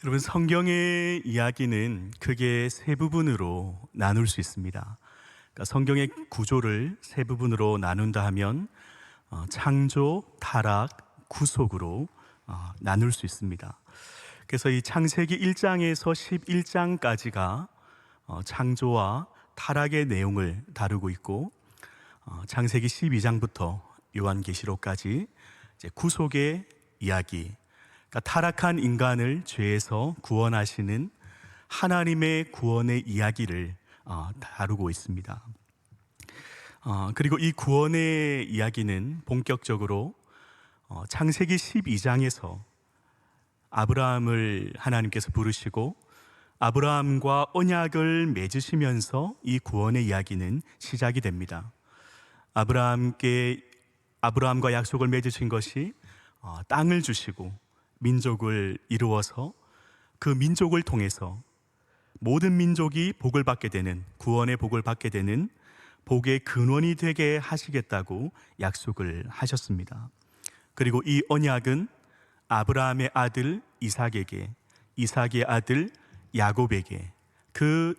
여러분, 성경의 이야기는 크게 세 부분으로 나눌 수 있습니다. 그러니까 성경의 구조를 세 부분으로 나눈다 하면 창조, 타락, 구속으로 나눌 수 있습니다. 그래서 이 창세기 1장에서 11장까지가 창조와 타락의 내용을 다루고 있고, 창세기 12장부터 요한계시록까지 이제 구속의 이야기, 그러니까 타락한 인간을 죄에서 구원하시는 하나님의 구원의 이야기를 다루고 있습니다. 그리고 이 구원의 이야기는 본격적으로 창세기 12장에서 아브라함을 하나님께서 부르시고 아브라함과 언약을 맺으시면서 이 구원의 이야기는 시작이 됩니다. 아브라함과 약속을 맺으신 것이 땅을 주시고 민족을 이루어서 그 민족을 통해서 모든 민족이 복을 받게 되는, 구원의 복을 받게 되는 복의 근원이 되게 하시겠다고 약속을 하셨습니다. 그리고 이 언약은 아브라함의 아들 이삭에게, 이삭의 아들 야곱에게, 그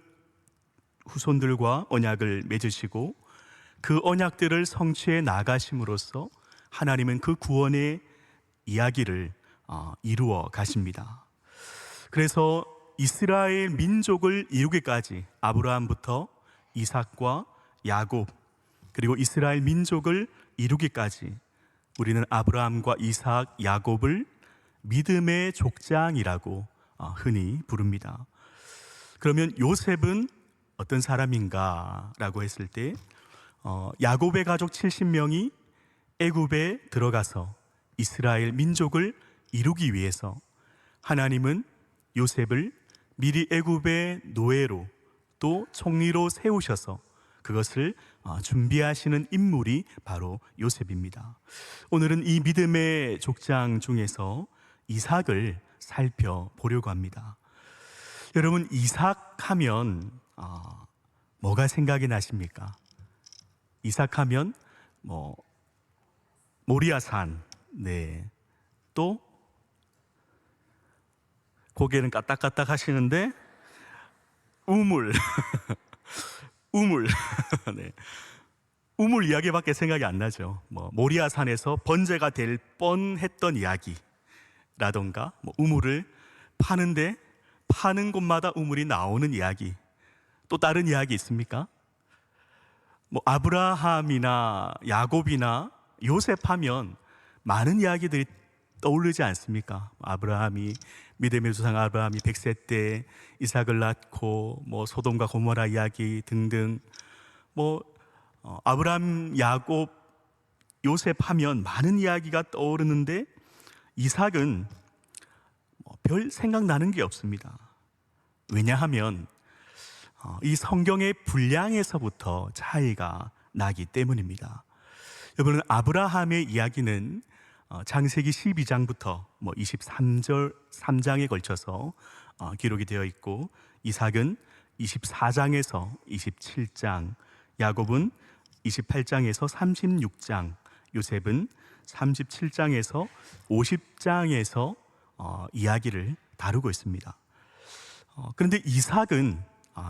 후손들과 언약을 맺으시고 그 언약들을 성취해 나가심으로써 하나님은 그 구원의 이야기를 이루어 가십니다. 그래서 이스라엘 민족을 이루기까지 아브라함부터 이삭과 야곱, 그리고 이스라엘 민족을 이루기까지 우리는 아브라함과 이삭, 야곱을 믿음의 족장이라고 흔히 부릅니다. 그러면 요셉은 어떤 사람인가 라고 했을 때 야곱의 가족 70명이 애굽에 들어가서 이스라엘 민족을 이루기 위해서 하나님은 요셉을 미리 애굽의 노예로 또 총리로 세우셔서 그것을 준비하시는 인물이 바로 요셉입니다. 오늘은 이 믿음의 족장 중에서 이삭을 살펴보려고 합니다. 여러분, 이삭하면 뭐가 생각이 나십니까? 이삭하면 모리아산, 네, 또 고개는 까딱까딱 하시는데 우물 우물 네. 우물 이야기밖에 생각이 안 나죠. 모리아산에서 번제가 될 뻔했던 이야기라던가 우물을 파는데 파는 곳마다 우물이 나오는 이야기, 또 다른 이야기 있습니까? 아브라함이나 야곱이나 요셉 하면 많은 이야기들이 떠오르지 않습니까? 믿음의 조상 아브라함이 100세 때 이삭을 낳고 소돔과 고모라 이야기 등등, 아브라함, 야곱, 요셉 하면 많은 이야기가 떠오르는데 이삭은 별 생각나는 게 없습니다. 왜냐하면 이 성경의 분량에서부터 차이가 나기 때문입니다. 여러분, 아브라함의 이야기는 창세기 12장부터 23장에 걸쳐서 기록이 되어 있고, 이삭은 24장에서 27장, 야곱은 28장에서 36장, 요셉은 37장에서 50장에서 이야기를 다루고 있습니다. 그런데 이삭은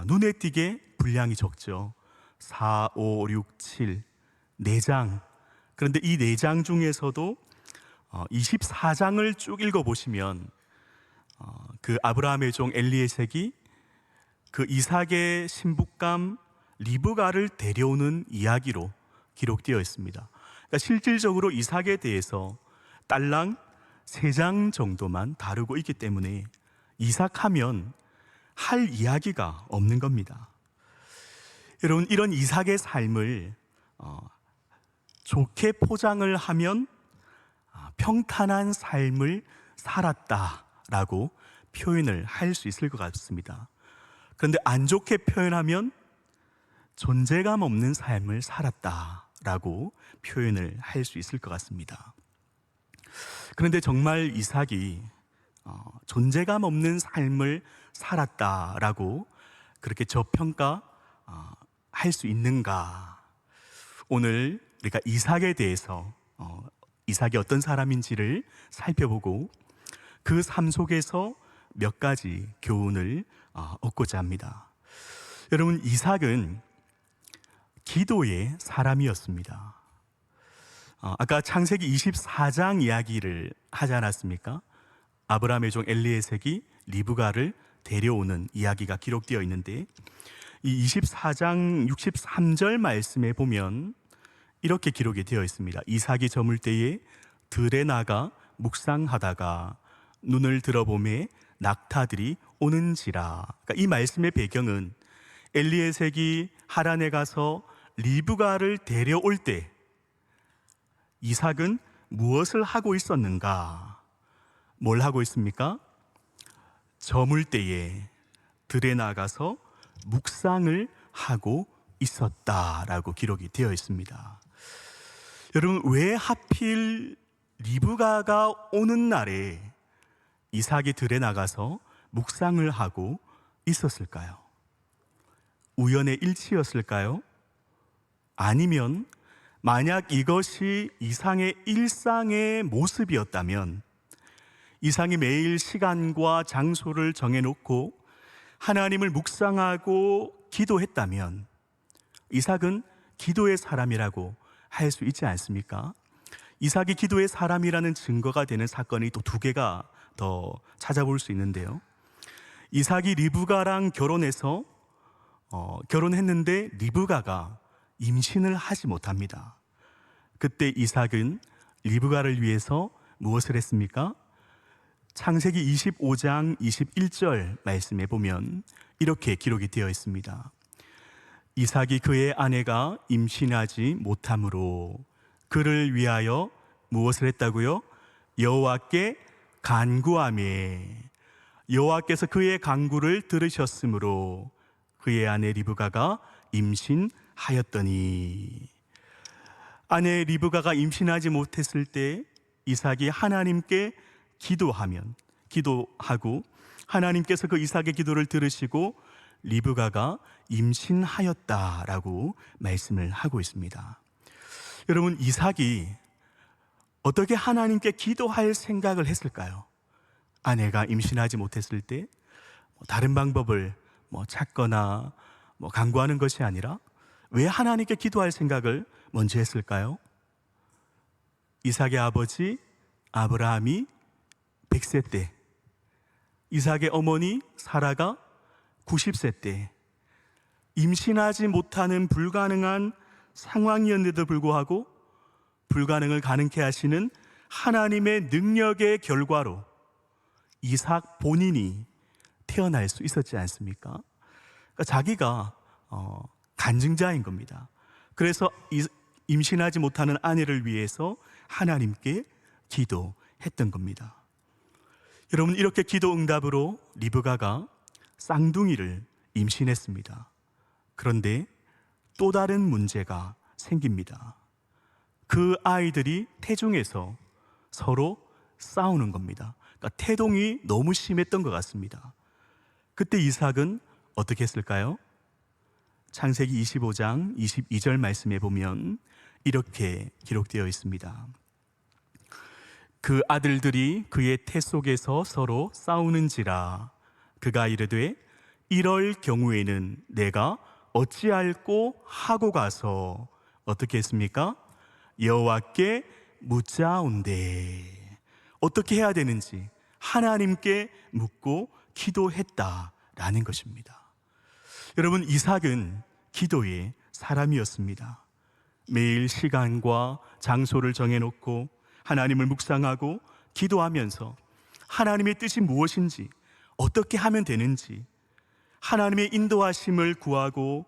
눈에 띄게 분량이 적죠. 4, 5, 6, 7, 4장. 그런데 이 4장 중에서도 24장을 쭉 읽어보시면 그 아브라함의 종 엘리에sek이 그 이삭의 신부감 리브가를 데려오는 이야기로 기록되어 있습니다. 그러니까 실질적으로 이삭에 대해서 딸랑 3장 정도만 다루고 있기 때문에 이삭하면 할 이야기가 없는 겁니다. 여러분, 이런 이삭의 삶을 좋게 포장을 하면 평탄한 삶을 살았다라고 표현을 할 수 있을 것 같습니다. 그런데 안 좋게 표현하면 존재감 없는 삶을 살았다라고 표현을 할 수 있을 것 같습니다. 그런데 정말 이삭이 존재감 없는 삶을 살았다라고 그렇게 저평가 할 수 있는가? 오늘 우리가 이삭에 대해서 이삭이 어떤 사람인지를 살펴보고 그 삶 속에서 몇 가지 교훈을 얻고자 합니다. 여러분, 이삭은 기도의 사람이었습니다. 아까 창세기 24장 이야기를 하지 않았습니까? 아브라함의 종 엘리에셀이 리브가를 데려오는 이야기가 기록되어 있는데, 이 24장 63절 말씀에 보면 이렇게 기록이 되어 있습니다. 이삭이 저물 때에 들에 나가 묵상하다가 눈을 들어보매 낙타들이 오는지라. 그러니까 이 말씀의 배경은 엘리에셀이 하란에 가서 리브가를 데려올 때 이삭은 무엇을 하고 있었는가? 뭘 하고 있습니까? 저물 때에 들에 나가서 묵상을 하고 있었다라고 기록이 되어 있습니다. 여러분, 왜 하필 리브가가 오는 날에 이삭이 들에 나가서 묵상을 하고 있었을까요? 우연의 일치였을까요? 아니면 만약 이것이 이삭의 일상의 모습이었다면, 이삭이 매일 시간과 장소를 정해놓고 하나님을 묵상하고 기도했다면 이삭은 기도의 사람이라고 할 수 있지 않습니까? 이삭이 기도의 사람이라는 증거가 되는 사건이 또 두 개가 더 찾아볼 수 있는데요. 이삭이 리브가랑 결혼했는데 리브가가 임신을 하지 못합니다. 그때 이삭은 리브가를 위해서 무엇을 했습니까? 창세기 25장 21절 말씀에 보면 이렇게 기록이 되어 있습니다. 이삭이 그의 아내가 임신하지 못함으로 그를 위하여 무엇을 했다고요? 여호와께 간구하매 여호와께서 그의 간구를 들으셨으므로 그의 아내 리브가가 임신하였더니. 아내 리브가가 임신하지 못했을 때 이삭이 하나님께 기도하고 하나님께서 그 이삭의 기도를 들으시고 리브가가 임신하였다라고 말씀을 하고 있습니다. 여러분, 이삭이 어떻게 하나님께 기도할 생각을 했을까요? 아내가 임신하지 못했을 때 다른 방법을 찾거나 간구하는 것이 아니라 왜 하나님께 기도할 생각을 먼저 했을까요? 이삭의 아버지 아브라함이 100세 때, 이삭의 어머니 사라가 90세 때 임신하지 못하는 불가능한 상황이었는데도 불구하고 불가능을 가능케 하시는 하나님의 능력의 결과로 이삭 본인이 태어날 수 있었지 않습니까? 그러니까 자기가 간증자인 겁니다. 그래서 임신하지 못하는 아내를 위해서 하나님께 기도했던 겁니다. 여러분, 이렇게 기도 응답으로 리브가가 쌍둥이를 임신했습니다. 그런데 또 다른 문제가 생깁니다. 그 아이들이 태중에서 서로 싸우는 겁니다. 그러니까 태동이 너무 심했던 것 같습니다. 그때 이삭은 어떻게 했을까요? 창세기 25장 22절 말씀에 보면 이렇게 기록되어 있습니다. 그 아들들이 그의 태 속에서 서로 싸우는지라. 그가 이르되 이럴 경우에는 내가 어찌할꼬 하고 가서 어떻게 했습니까? 여호와께 묻자온대. 어떻게 해야 되는지 하나님께 묻고 기도했다라는 것입니다. 여러분, 이삭은 기도의 사람이었습니다. 매일 시간과 장소를 정해놓고 하나님을 묵상하고 기도하면서 하나님의 뜻이 무엇인지, 어떻게 하면 되는지 하나님의 인도하심을 구하고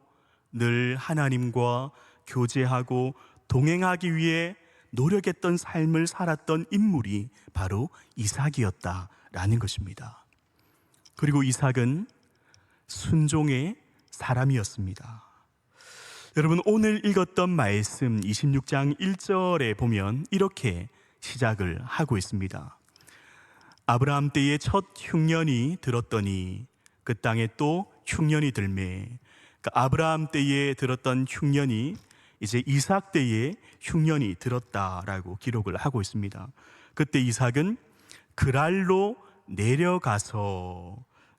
늘 하나님과 교제하고 동행하기 위해 노력했던 삶을 살았던 인물이 바로 이삭이었다라는 것입니다. 그리고 이삭은 순종의 사람이었습니다. 여러분, 오늘 읽었던 말씀 26장 1절에 보면 이렇게 시작을 하고 있습니다. 아브라함 때에 첫 흉년이 들었더니 그 땅에 또 흉년이 들매. 그러니까 아브라함 때에 들었던 흉년이 이제 이삭 때에 흉년이 들었다라고 기록을 하고 있습니다. 그때 이삭은 그랄로 내려가서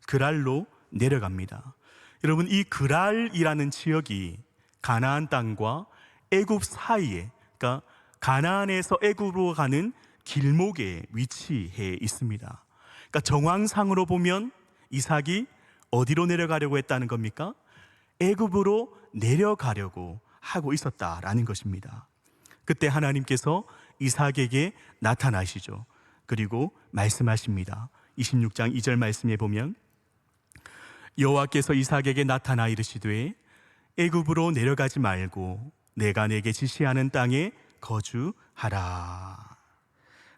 그랄로 내려갑니다. 여러분, 이 그랄이라는 지역이 가나안 땅과 애굽 사이에, 그러니까 가나안에서 애굽으로 가는 길목에 위치해 있습니다. 그러니까 정황상으로 보면 이삭이 어디로 내려가려고 했다는 겁니까? 애굽으로 내려가려고 하고 있었다라는 것입니다. 그때 하나님께서 이삭에게 나타나시죠. 그리고 말씀하십니다. 26장 2절 말씀에 보면 여호와께서 이삭에게 나타나 이르시되 애굽으로 내려가지 말고 내가 내게 지시하는 땅에 거주하라.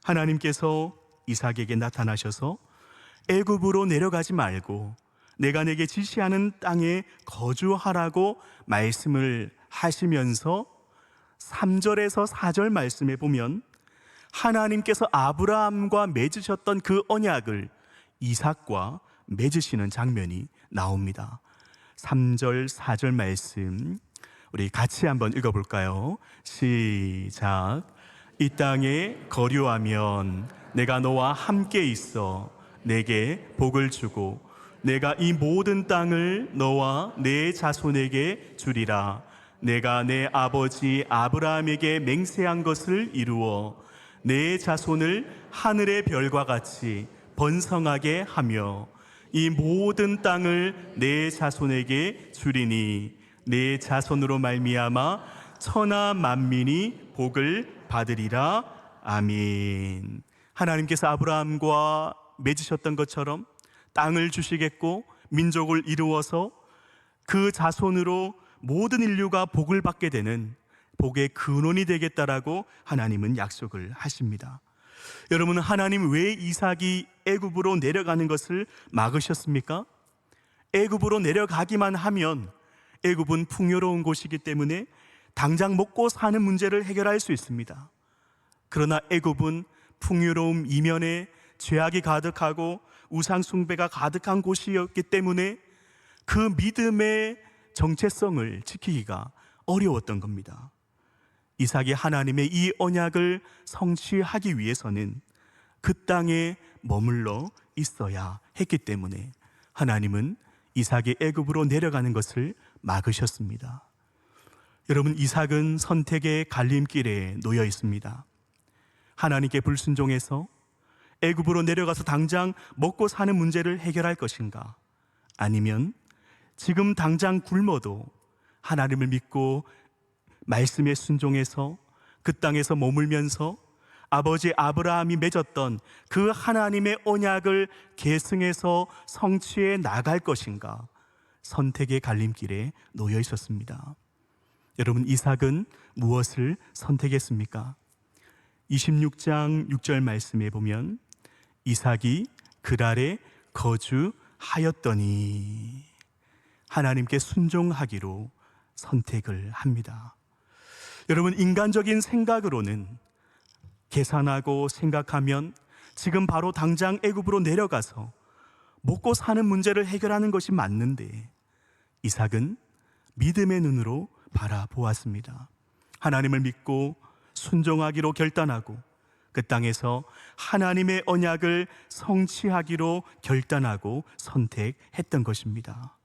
하나님께서 이삭에게 나타나셔서 애굽으로 내려가지 말고 내가 내게 지시하는 땅에 거주하라고 말씀을 하시면서 3절에서 4절 말씀에 보면 하나님께서 아브라함과 맺으셨던 그 언약을 이삭과 맺으시는 장면이 나옵니다. 3절, 4절 말씀 우리 같이 한번 읽어볼까요? 시작. 이 땅에 거류하면 내가 너와 함께 있어 내게 복을 주고 내가 이 모든 땅을 너와 내 자손에게 주리라. 내가 내 아버지 아브라함에게 맹세한 것을 이루어 내 자손을 하늘의 별과 같이 번성하게 하며 이 모든 땅을 내 자손에게 주리니 내 자손으로 말미암아 천하 만민이 복을 받으리라. 아멘. 하나님께서 아브라함과 맺으셨던 것처럼 땅을 주시겠고 민족을 이루어서 그 자손으로 모든 인류가 복을 받게 되는 복의 근원이 되겠다라고 하나님은 약속을 하십니다. 여러분, 하나님 왜 이삭이 애굽으로 내려가는 것을 막으셨습니까? 애굽으로 내려가기만 하면 애굽은 풍요로운 곳이기 때문에 당장 먹고 사는 문제를 해결할 수 있습니다. 그러나 애굽은 풍요로움 이면에 죄악이 가득하고 우상 숭배가 가득한 곳이었기 때문에 그 믿음의 정체성을 지키기가 어려웠던 겁니다. 이삭이 하나님의 이 언약을 성취하기 위해서는 그 땅에 머물러 있어야 했기 때문에 하나님은 이삭이 애굽으로 내려가는 것을 막으셨습니다. 여러분, 이삭은 선택의 갈림길에 놓여 있습니다. 하나님께 불순종해서 애굽으로 내려가서 당장 먹고 사는 문제를 해결할 것인가? 아니면 지금 당장 굶어도 하나님을 믿고 말씀에 순종해서 그 땅에서 머물면서 아버지 아브라함이 맺었던 그 하나님의 언약을 계승해서 성취해 나갈 것인가? 선택의 갈림길에 놓여 있었습니다. 여러분, 이삭은 무엇을 선택했습니까? 26장 6절 말씀에 보면 이삭이 그랄에 거주하였더니 하나님께 순종하기로 선택을 합니다. 여러분, 인간적인 생각으로는 계산하고 생각하면 지금 바로 당장 애굽으로 내려가서 먹고 사는 문제를 해결하는 것이 맞는데 이삭은 믿음의 눈으로 바라보았습니다. 하나님을 믿고 순종하기로 결단하고 그 땅에서 하나님의 언약을 성취하기로 결단하고 선택했던 것입니다.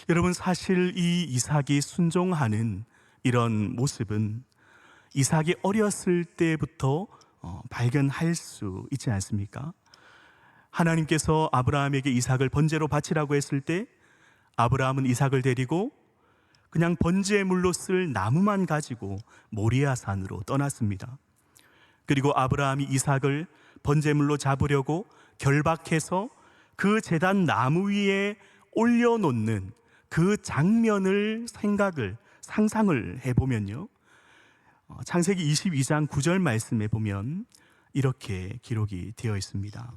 여러분, 사실 이 이삭이 순종하는 이런 모습은 이삭이 어렸을 때부터 발견할 수 있지 않습니까? 하나님께서 아브라함에게 이삭을 번제로 바치라고 했을 때 아브라함은 이삭을 데리고 그냥 번제물로 쓸 나무만 가지고 모리아 산으로 떠났습니다. 그리고 아브라함이 이삭을 번제물로 잡으려고 결박해서 그 제단 나무 위에 올려놓는 그 장면을 상상을 해보면요, 창세기 22장 9절 말씀에 보면 이렇게 기록이 되어 있습니다.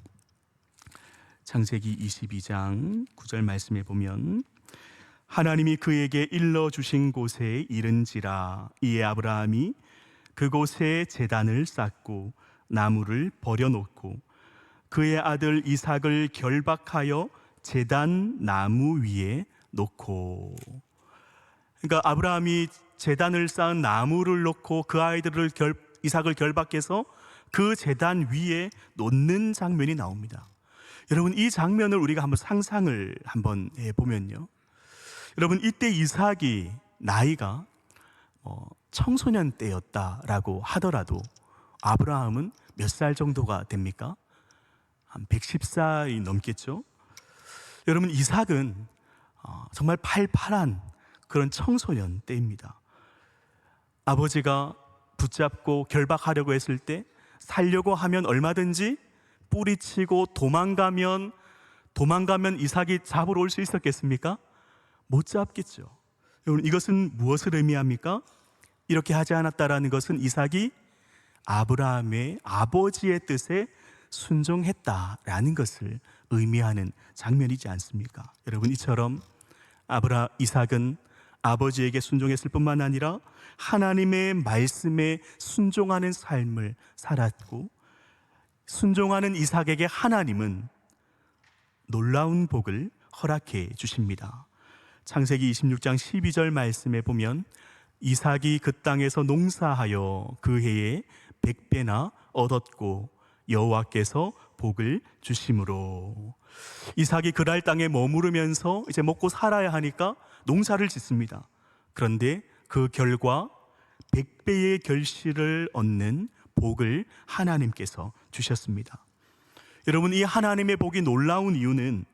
창세기 22장 9절 말씀에 보면 하나님이 그에게 일러주신 곳에 이른지라 이에 아브라함이 그곳에 제단을 쌓고 나무를 버려놓고 그의 아들 이삭을 결박하여 제단 나무 위에 놓고. 그러니까 아브라함이 제단을 쌓은 나무를 놓고 그 아이들을 이삭을 결박해서 그 제단 위에 놓는 장면이 나옵니다. 여러분, 이 장면을 우리가 한번 상상을 한번 해보면요, 여러분, 이때 이삭이 나이가 청소년 때였다라고 하더라도 아브라함은 몇 살 정도가 됩니까? 한 110살이 넘겠죠. 여러분, 이삭은 정말 팔팔한 그런 청소년 때입니다. 아버지가 붙잡고 결박하려고 했을 때 살려고 하면 얼마든지 뿌리치고 도망가면 이삭이 잡으러 올 수 있었겠습니까? 못 잡겠죠. 여러분, 이것은 무엇을 의미합니까? 이렇게 하지 않았다라는 것은 이삭이 아브라함의 아버지의 뜻에 순종했다라는 것을 의미하는 장면이지 않습니까? 여러분, 이처럼 이삭은 아버지에게 순종했을 뿐만 아니라 하나님의 말씀에 순종하는 삶을 살았고, 순종하는 이삭에게 하나님은 놀라운 복을 허락해 주십니다. 창세기 26장 12절 말씀에 보면 이삭이 그 땅에서 농사하여 그 해에 100배나 얻었고 여호와께서 복을 주심으로. 이삭이 그랄 땅에 머무르면서 이제 먹고 살아야 하니까 농사를 짓습니다. 그런데 그 결과 100배의 결실을 얻는 복을 하나님께서 주셨습니다. 여러분, 이 하나님의 복이 놀라운 이유는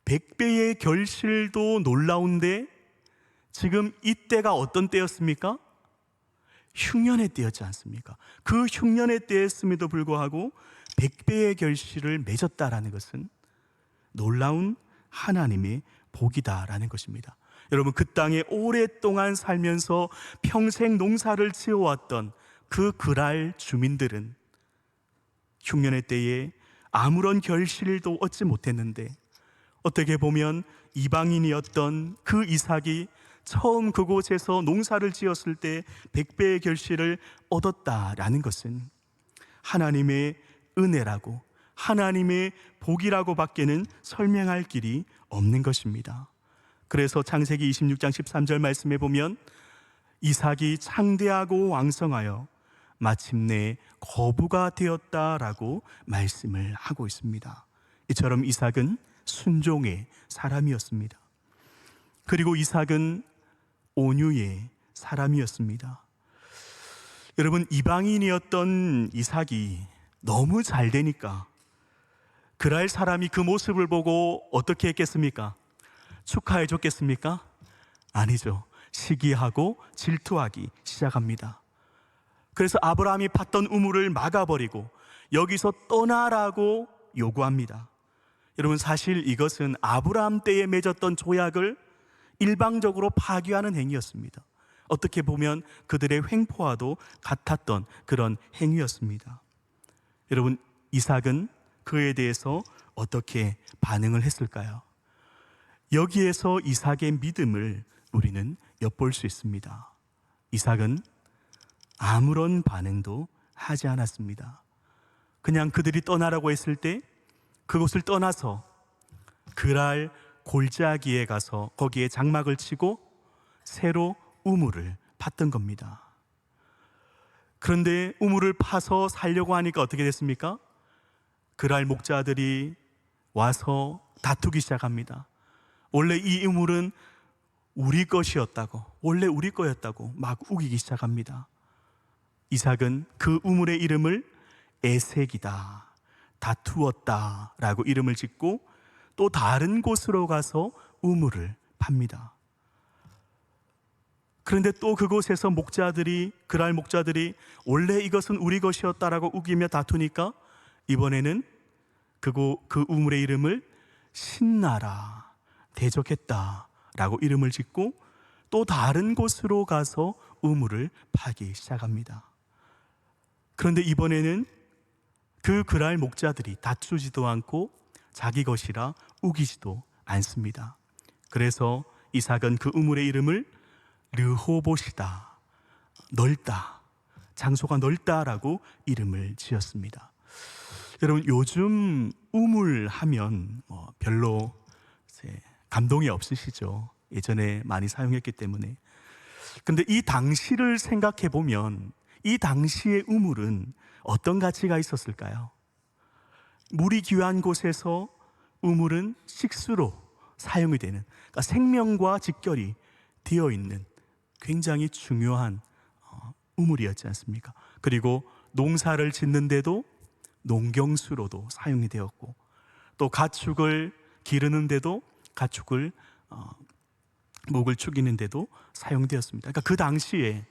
100배의 결실도 놀라운데 지금 이때가 어떤 때였습니까? 흉년의 때였지 않습니까? 그 흉년의 때였음에도 불구하고 100배의 결실을 맺었다라는 것은 놀라운 하나님의 복이다라는 것입니다. 여러분, 그 땅에 오랫동안 살면서 평생 농사를 지어왔던 그 그랄 주민들은 흉년의 때에 아무런 결실도 얻지 못했는데, 어떻게 보면 이방인이었던 그 이삭이 처음 그곳에서 농사를 지었을 때 100배의 결실을 얻었다라는 것은 하나님의 은혜라고, 하나님의 복이라고 밖에는 설명할 길이 없는 것입니다. 그래서 창세기 26장 13절 말씀에 보면 이삭이 창대하고 왕성하여 마침내 거부가 되었다라고 말씀을 하고 있습니다. 이처럼 이삭은 순종의 사람이었습니다. 그리고 이삭은 온유의 사람이었습니다. 여러분, 이방인이었던 이삭이 너무 잘 되니까 그랄 사람이 그 모습을 보고 어떻게 했겠습니까? 축하해 줬겠습니까? 아니죠. 시기하고 질투하기 시작합니다. 그래서 아브라함이 팠던 우물을 막아버리고 여기서 떠나라고 요구합니다. 여러분, 사실 이것은 아브라함 때에 맺었던 조약을 일방적으로 파기하는 행위였습니다. 어떻게 보면 그들의 횡포와도 같았던 그런 행위였습니다. 여러분, 이삭은 그에 대해서 어떻게 반응을 했을까요? 여기에서 이삭의 믿음을 우리는 엿볼 수 있습니다. 이삭은 아무런 반응도 하지 않았습니다. 그냥 그들이 떠나라고 했을 때 그곳을 떠나서 그랄 골짜기에 가서 거기에 장막을 치고 새로 우물을 팠던 겁니다. 그런데 우물을 파서 살려고 하니까 어떻게 됐습니까? 그랄 목자들이 와서 다투기 시작합니다. 원래 이 우물은 우리 것이었다고, 원래 우리 거였다고 막 우기기 시작합니다. 이삭은 그 우물의 이름을 에색이다, 다투었다 라고 이름을 짓고 또 다른 곳으로 가서 우물을 팝니다. 그런데 또 그곳에서 그랄 목자들이 원래 이것은 우리 것이었다라고 우기며 다투니까 이번에는 그 우물의 이름을 신나라, 대적했다 라고 이름을 짓고 또 다른 곳으로 가서 우물을 파기 시작합니다. 그런데 이번에는 그 그랄 목자들이 다투지도 않고 자기 것이라 우기지도 않습니다. 그래서 이삭은 그 우물의 이름을 르호봇이다, 넓다, 장소가 넓다라고 이름을 지었습니다. 여러분, 요즘 우물 하면 별로 감동이 없으시죠? 예전에 많이 사용했기 때문에. 그런데 이 당시를 생각해 보면 이 당시의 우물은 어떤 가치가 있었을까요? 물이 귀한 곳에서 우물은 식수로 사용이 되는, 그러니까 생명과 직결이 되어 있는 굉장히 중요한 우물이었지 않습니까? 그리고 농사를 짓는데도 농경수로도 사용이 되었고, 또 가축을 기르는데도 가축을 목을 축이는데도 사용되었습니다. 그러니까 그 당시에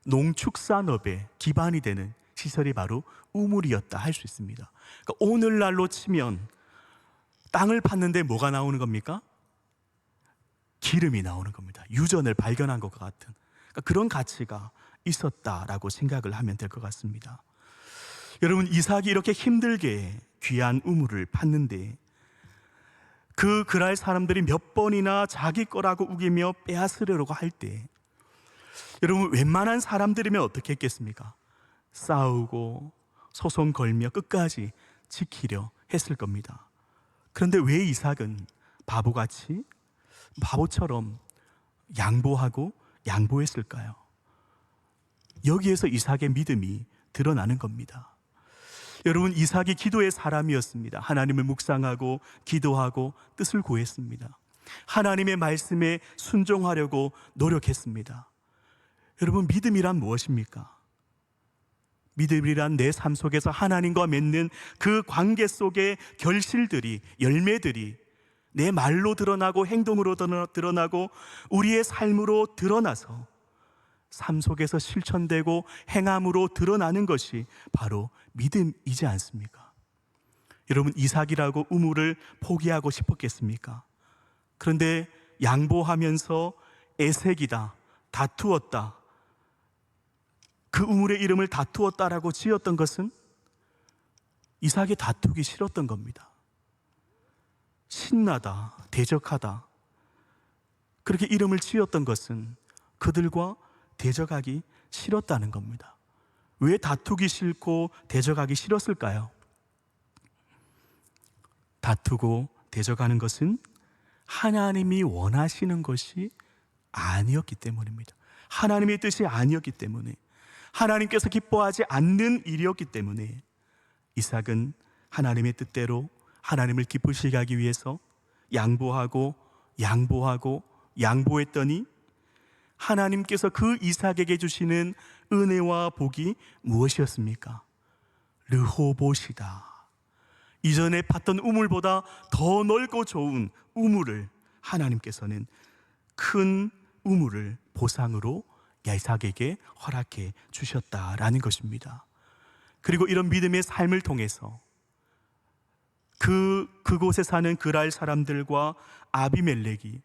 농축산업의 기반이 되는 시설이 바로 우물이었다 할 수 있습니다. 그러니까 오늘날로 치면 땅을 팠는데 뭐가 나오는 겁니까? 기름이 나오는 겁니다. 유전을 발견한 것과 같은, 그러니까 그런 가치가 있었다라고 생각을 하면 될 것 같습니다. 여러분, 이삭이 이렇게 힘들게 귀한 우물을 팠는데 그 그랄 사람들이 몇 번이나 자기 거라고 우기며 빼앗으려고 할 때, 여러분, 웬만한 사람들이면 어떻게 했겠습니까? 싸우고 소송 걸며 끝까지 지키려 했을 겁니다. 그런데 왜 이삭은 바보처럼 양보하고 양보했을까요? 여기에서 이삭의 믿음이 드러나는 겁니다. 여러분, 이삭이 기도의 사람이었습니다. 하나님을 묵상하고 기도하고 뜻을 구했습니다. 하나님의 말씀에 순종하려고 노력했습니다. 여러분, 믿음이란 무엇입니까? 믿음이란 내 삶 속에서 하나님과 맺는 그 관계 속의 결실들이, 열매들이 내 말로 드러나고 행동으로 드러나고 우리의 삶으로 드러나서 삶 속에서 실천되고 행함으로 드러나는 것이 바로 믿음이지 않습니까? 여러분, 이삭이라고 우물을 포기하고 싶었겠습니까? 그런데 양보하면서 에색이다, 다투었다, 그 우물의 이름을 다투었다라고 지었던 것은 이삭이 다투기 싫었던 겁니다. 신나다, 대적하다, 그렇게 이름을 지었던 것은 그들과 대적하기 싫었다는 겁니다. 왜 다투기 싫고 대적하기 싫었을까요? 다투고 대적하는 것은 하나님이 원하시는 것이 아니었기 때문입니다. 하나님의 뜻이 아니었기 때문에, 하나님께서 기뻐하지 않는 일이었기 때문에 이삭은 하나님의 뜻대로 하나님을 기쁘시게 하기 위해서 양보했더니 하나님께서 그 이삭에게 주시는 은혜와 복이 무엇이었습니까? 르호봇이다. 이전에 팠던 우물보다 더 넓고 좋은 우물을, 하나님께서는 큰 우물을 보상으로 이삭에게 허락해 주셨다라는 것입니다. 그리고 이런 믿음의 삶을 통해서 그곳에 사는 그랄 사람들과 아비멜렉이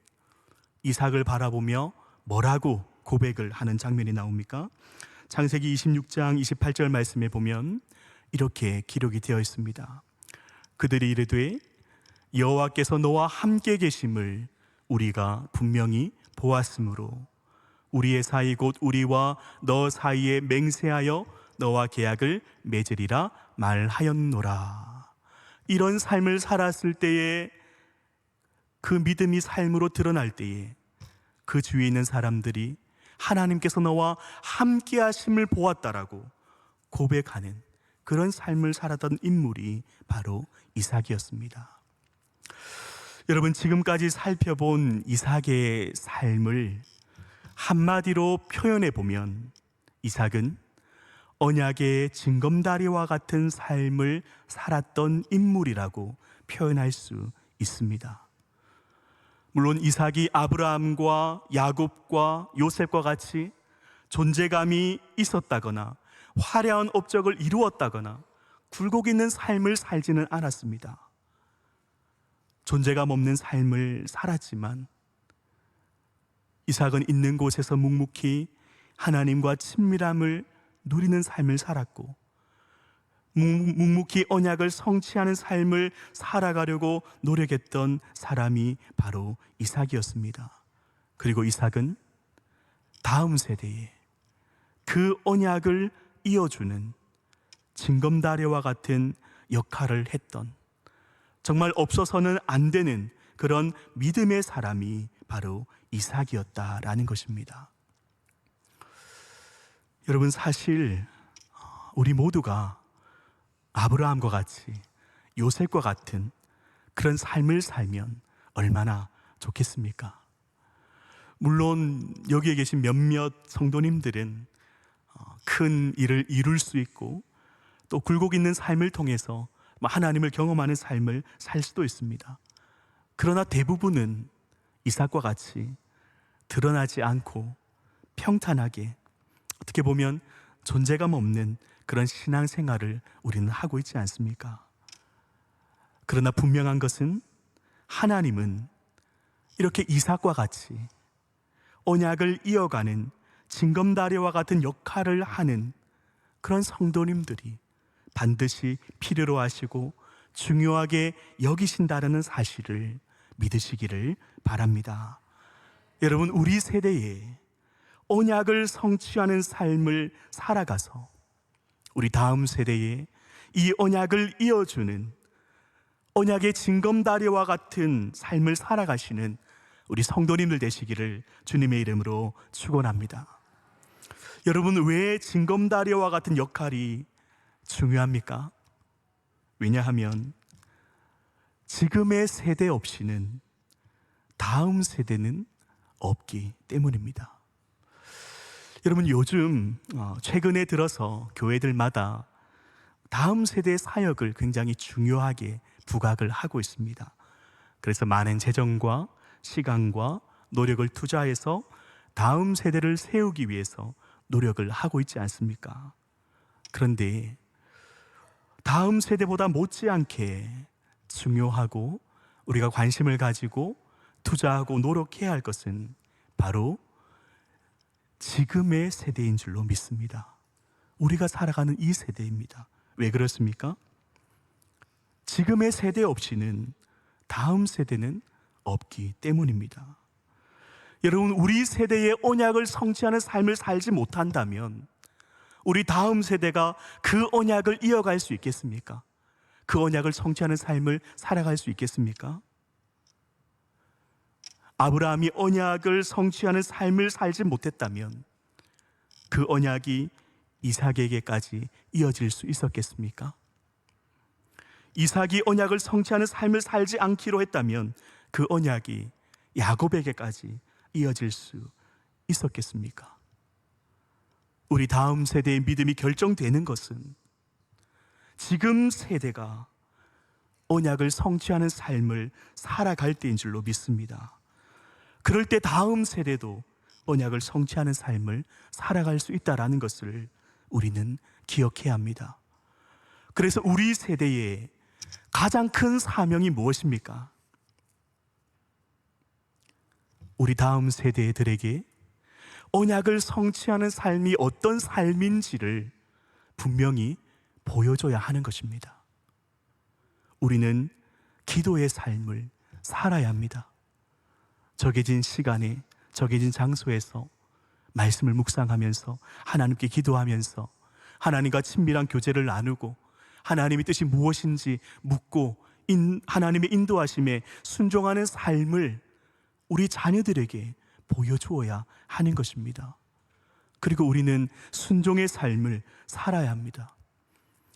이삭을 바라보며 뭐라고 고백을 하는 장면이 나옵니까? 창세기 26장 28절 말씀에 보면 이렇게 기록이 되어 있습니다. 그들이 이르되 여호와께서 너와 함께 계심을 우리가 분명히 보았으므로 우리의 사이 곧 우리와 너 사이에 맹세하여 너와 계약을 맺으리라 말하였노라. 이런 삶을 살았을 때에, 그 믿음이 삶으로 드러날 때에 그 주위에 있는 사람들이 하나님께서 너와 함께 하심을 보았다라고 고백하는 그런 삶을 살았던 인물이 바로 이삭이었습니다. 여러분, 지금까지 살펴본 이삭의 삶을 한마디로 표현해 보면 이삭은 언약의 징검다리와 같은 삶을 살았던 인물이라고 표현할 수 있습니다. 물론 이삭이 아브라함과 야곱과 요셉과 같이 존재감이 있었다거나 화려한 업적을 이루었다거나 굴곡 있는 삶을 살지는 않았습니다. 존재감 없는 삶을 살았지만 이삭은 있는 곳에서 묵묵히 하나님과 친밀함을 누리는 삶을 살았고, 묵묵히 언약을 성취하는 삶을 살아가려고 노력했던 사람이 바로 이삭이었습니다. 그리고 이삭은 다음 세대에 그 언약을 이어주는 징검다리와 같은 역할을 했던, 정말 없어서는 안 되는 그런 믿음의 사람이 바로 이삭이었다라는 것입니다. 여러분, 사실 우리 모두가 아브라함과 같이, 요셉과 같은 그런 삶을 살면 얼마나 좋겠습니까? 물론 여기에 계신 몇몇 성도님들은 큰 일을 이룰 수 있고 또 굴곡 있는 삶을 통해서 하나님을 경험하는 삶을 살 수도 있습니다. 그러나 대부분은 이삭과 같이 드러나지 않고 평탄하게, 어떻게 보면 존재감 없는 그런 신앙생활을 우리는 하고 있지 않습니까? 그러나 분명한 것은 하나님은 이렇게 이삭과 같이 언약을 이어가는 징검다리와 같은 역할을 하는 그런 성도님들이 반드시 필요로 하시고 중요하게 여기신다는 사실을 믿으시기를 바랍니다. 여러분, 우리 세대에 언약을 성취하는 삶을 살아가서 우리 다음 세대에 이 언약을 이어주는 언약의 징검다리와 같은 삶을 살아가시는 우리 성도님들 되시기를 주님의 이름으로 축원합니다. 여러분, 왜 징검다리와 같은 역할이 중요합니까? 왜냐하면 지금의 세대 없이는 다음 세대는 없기 때문입니다. 여러분, 요즘 최근에 들어서 교회들마다 다음 세대의 사역을 굉장히 중요하게 부각을 하고 있습니다. 그래서 많은 재정과 시간과 노력을 투자해서 다음 세대를 세우기 위해서 노력을 하고 있지 않습니까? 그런데 다음 세대보다 못지않게 중요하고 우리가 관심을 가지고 투자하고 노력해야 할 것은 바로 지금의 세대인 줄로 믿습니다. 우리가 살아가는 이 세대입니다. 왜 그렇습니까? 지금의 세대 없이는 다음 세대는 없기 때문입니다. 여러분, 우리 세대의 언약을 성취하는 삶을 살지 못한다면 우리 다음 세대가 그 언약을 이어갈 수 있겠습니까? 그 언약을 성취하는 삶을 살아갈 수 있겠습니까? 아브라함이 언약을 성취하는 삶을 살지 못했다면 그 언약이 이삭에게까지 이어질 수 있었겠습니까? 이삭이 언약을 성취하는 삶을 살지 않기로 했다면 그 언약이 야곱에게까지 이어질 수 있었겠습니까? 우리 다음 세대의 믿음이 결정되는 것은 지금 세대가 언약을 성취하는 삶을 살아갈 때인 줄로 믿습니다. 그럴 때 다음 세대도 언약을 성취하는 삶을 살아갈 수 있다는 것을 우리는 기억해야 합니다. 그래서 우리 세대의 가장 큰 사명이 무엇입니까? 우리 다음 세대들에게 언약을 성취하는 삶이 어떤 삶인지를 분명히 보여줘야 하는 것입니다. 우리는 기도의 삶을 살아야 합니다. 정해진 시간에 정해진 장소에서 말씀을 묵상하면서 하나님께 기도하면서 하나님과 친밀한 교제를 나누고 하나님의 뜻이 무엇인지 묻고 하나님의 인도하심에 순종하는 삶을 우리 자녀들에게 보여주어야 하는 것입니다. 그리고 우리는 순종의 삶을 살아야 합니다.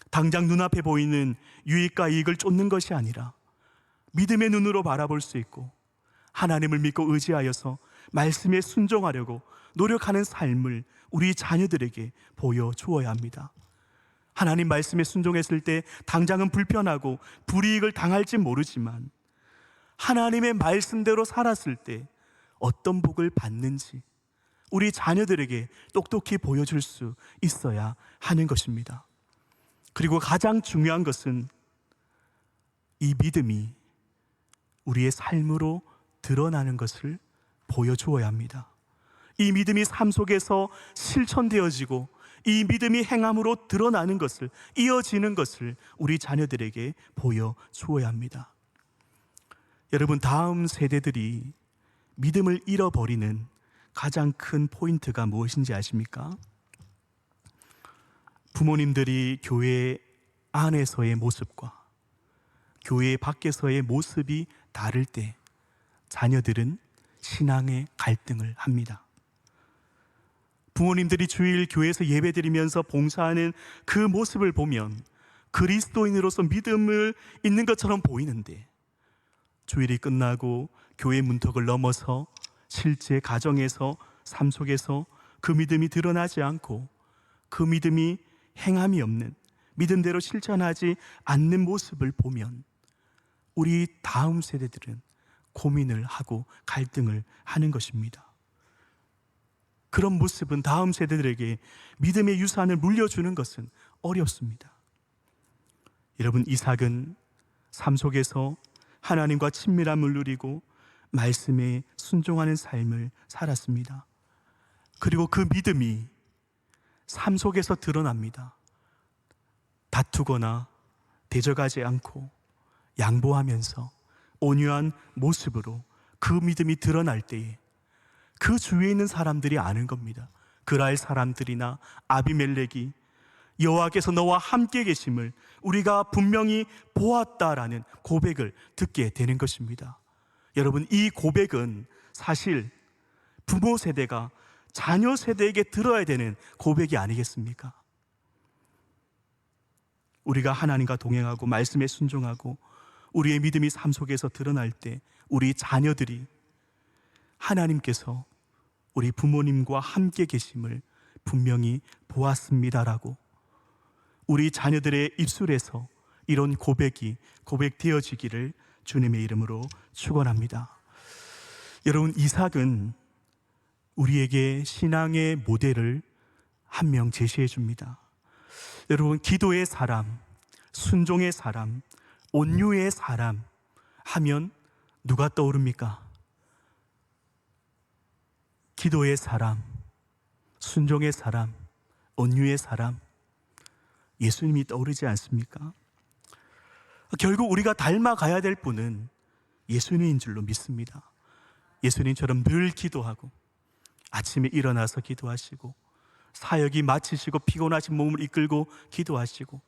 당장 눈앞에 보이는 유익과 이익을 쫓는 것이 아니라 믿음의 눈으로 바라볼 수 있고 하나님을 믿고 의지하여서 말씀에 순종하려고 노력하는 삶을 우리 자녀들에게 보여주어야 합니다. 하나님 말씀에 순종했을 때 당장은 불편하고 불이익을 당할지 모르지만 하나님의 말씀대로 살았을 때 어떤 복을 받는지 우리 자녀들에게 똑똑히 보여줄 수 있어야 하는 것입니다. 그리고 가장 중요한 것은 이 믿음이 우리의 삶으로 드러나는 것을 보여주어야 합니다. 이 믿음이 삶 속에서 실천되어지고 이 믿음이 행함으로 드러나는 것을, 이어지는 것을 우리 자녀들에게 보여주어야 합니다. 여러분, 다음 세대들이 믿음을 잃어버리는 가장 큰 포인트가 무엇인지 아십니까? 부모님들이 교회 안에서의 모습과 교회 밖에서의 모습이 다를 때 자녀들은 신앙의 갈등을 합니다. 부모님들이 주일 교회에서 예배드리면서 봉사하는 그 모습을 보면 그리스도인으로서 믿음을 있는 것처럼 보이는데 주일이 끝나고 교회 문턱을 넘어서 실제 가정에서 삶 속에서 그 믿음이 드러나지 않고 그 믿음이 행함이 없는, 믿음대로 실천하지 않는 모습을 보면 우리 다음 세대들은 고민을 하고 갈등을 하는 것입니다. 그런 모습은 다음 세대들에게 믿음의 유산을 물려주는 것은 어렵습니다. 여러분, 이삭은 삶 속에서 하나님과 친밀함을 누리고 말씀에 순종하는 삶을 살았습니다. 그리고 그 믿음이 삶 속에서 드러납니다. 다투거나 대적하지 않고 양보하면서 온유한 모습으로 그 믿음이 드러날 때에 그 주위에 있는 사람들이 아는 겁니다. 그랄 사람들이나 아비멜렉이 여호와께서 너와 함께 계심을 우리가 분명히 보았다라는 고백을 듣게 되는 것입니다. 여러분, 이 고백은 사실 부모 세대가 자녀 세대에게 들어야 되는 고백이 아니겠습니까? 우리가 하나님과 동행하고 말씀에 순종하고 우리의 믿음이 삶 속에서 드러날 때 우리 자녀들이 하나님께서 우리 부모님과 함께 계심을 분명히 보았습니다라고 우리 자녀들의 입술에서 이런 고백이 고백되어지기를 주님의 이름으로 축원합니다. 여러분, 이삭은 우리에게 신앙의 모델을 한 명 제시해 줍니다. 여러분, 기도의 사람, 순종의 사람, 온유의 사람 하면 누가 떠오릅니까? 기도의 사람, 순종의 사람, 온유의 사람, 예수님이 떠오르지 않습니까? 결국 우리가 닮아가야 될 분은 예수님인 줄로 믿습니다. 예수님처럼 늘 기도하고 아침에 일어나서 기도하시고 사역이 마치시고 피곤하신 몸을 이끌고 기도하시고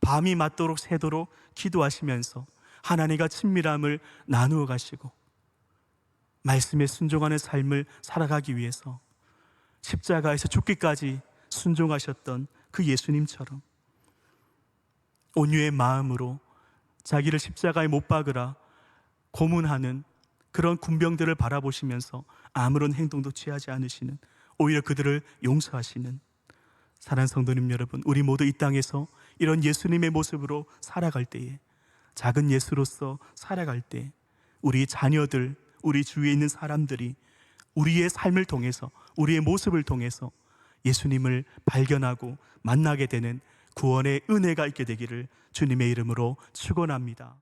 밤이 맞도록 새도록 기도하시면서 하나님과 친밀함을 나누어 가시고 말씀에 순종하는 삶을 살아가기 위해서 십자가에서 죽기까지 순종하셨던 그 예수님처럼 온유의 마음으로 자기를 십자가에 못 박으라 고문하는 그런 군병들을 바라보시면서 아무런 행동도 취하지 않으시는, 오히려 그들을 용서하시는 사랑하는 성도님 여러분, 우리 모두 이 땅에서 이런 예수님의 모습으로 살아갈 때에, 작은 예수로서 살아갈 때 우리 자녀들, 우리 주위에 있는 사람들이 우리의 삶을 통해서, 우리의 모습을 통해서 예수님을 발견하고 만나게 되는 구원의 은혜가 있게 되기를 주님의 이름으로 축원합니다.